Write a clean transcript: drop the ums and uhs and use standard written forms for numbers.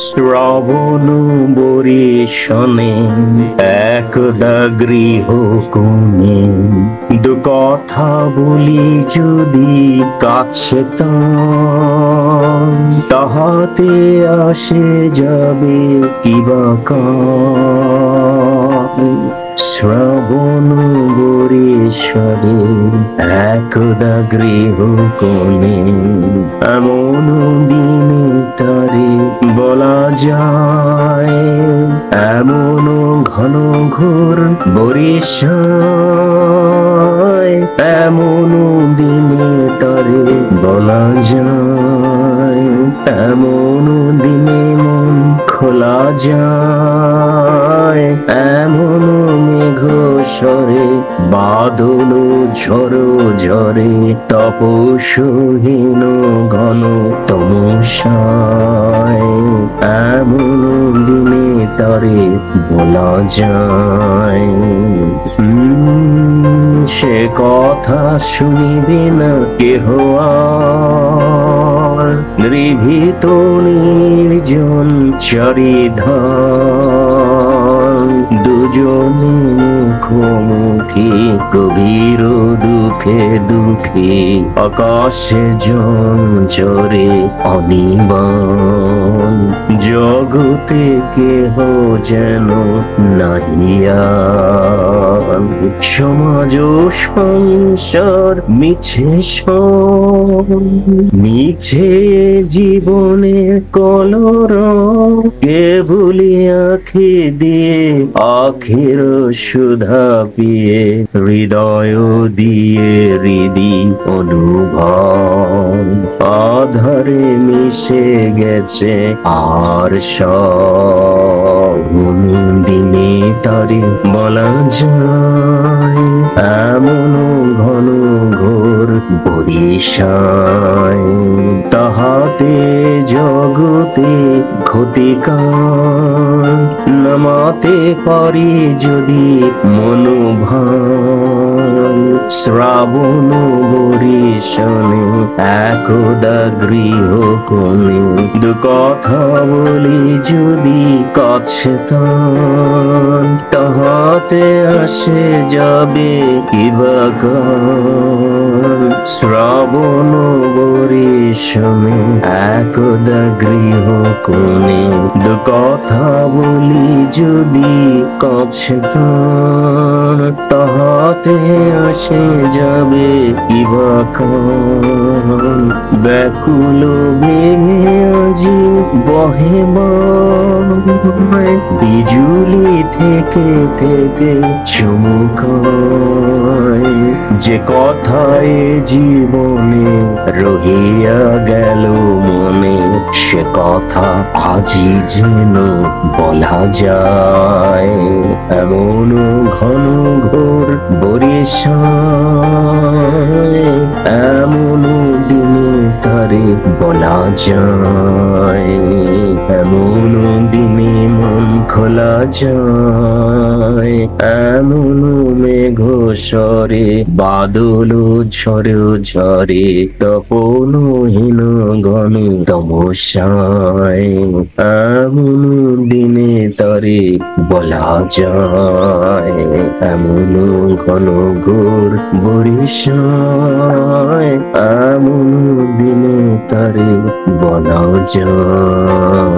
শ্রাবণ বরিশনে একদা গৃহ কোণে দু কথা বলি যদি কাছে তাহাতে আসে যাবে কিবা কাল। শ্রাবণ বরিশনে একদা গৃহ কোণে এমন দিনে তারে বলা যায়, এমন ঘন ঘোর বরিশায় এমন দিনে তারে বলা যায়, এমন দিনে মন খোলা যায়, এমন মেঘ স্বরে বাদল ঝড় ঝরে তপস্বহীন ঘন তমসায় এমন দিনে তারে বলা যায়। সে কথা শুনিবে না কেহ আর, নিভৃত নির্জন চারিধার দুজনে মুখোমুখি গভীর দুঃখে দুঃখে আকাশে জঞ্জরে অনিবান জগতে কেহ যেন নাহিয়া। সমাজ সংসার মিছে মিছে জীবনের কলর কে ভুলি আখি দিয়ে আখির সুধা পিয়ে হৃদয় দিয়ে হৃদি অনুভব আধারে মিশে গেছে আর সব দিনে তারে বলা যায়, এমন ঘন ঘোর বরিশায় তাহাতে জগতে ক্ষতিকার নামাতে পারি যদি মনোভাব। শ্রাবণ বরিশানে একদা গৃহ কোণে দু কথা বলি যদি কাছে তাহাতে আসে যাবে কিবা কাল। শ্রাবণ বরিশানে একদা গৃহ কোণে দু কথা বলি যদি কাছে তাহাতে আসে যাবে কিবা কাল। ব্যাকুল ভেঙে আজি বহে বিজুলি থেকে থেকে চমকায়, যে কথায় জীবনে রহিয়া গেল মনে সে কথা আজি যেন বলা যায়, এমন ঘন ঘোর বরিশায় এমন দিনে তারে বলা যায়, এমন দিনে মন খোলা যায়, এমন মেঘ স্বরে বাদল ঝড়ে ঝরে তপনহীন ঘন তমসায় এমন দিনে তারে বলা যায়, এমন ঘন ঘোর বরিশায় এমন দিনে তারে বলা যায়।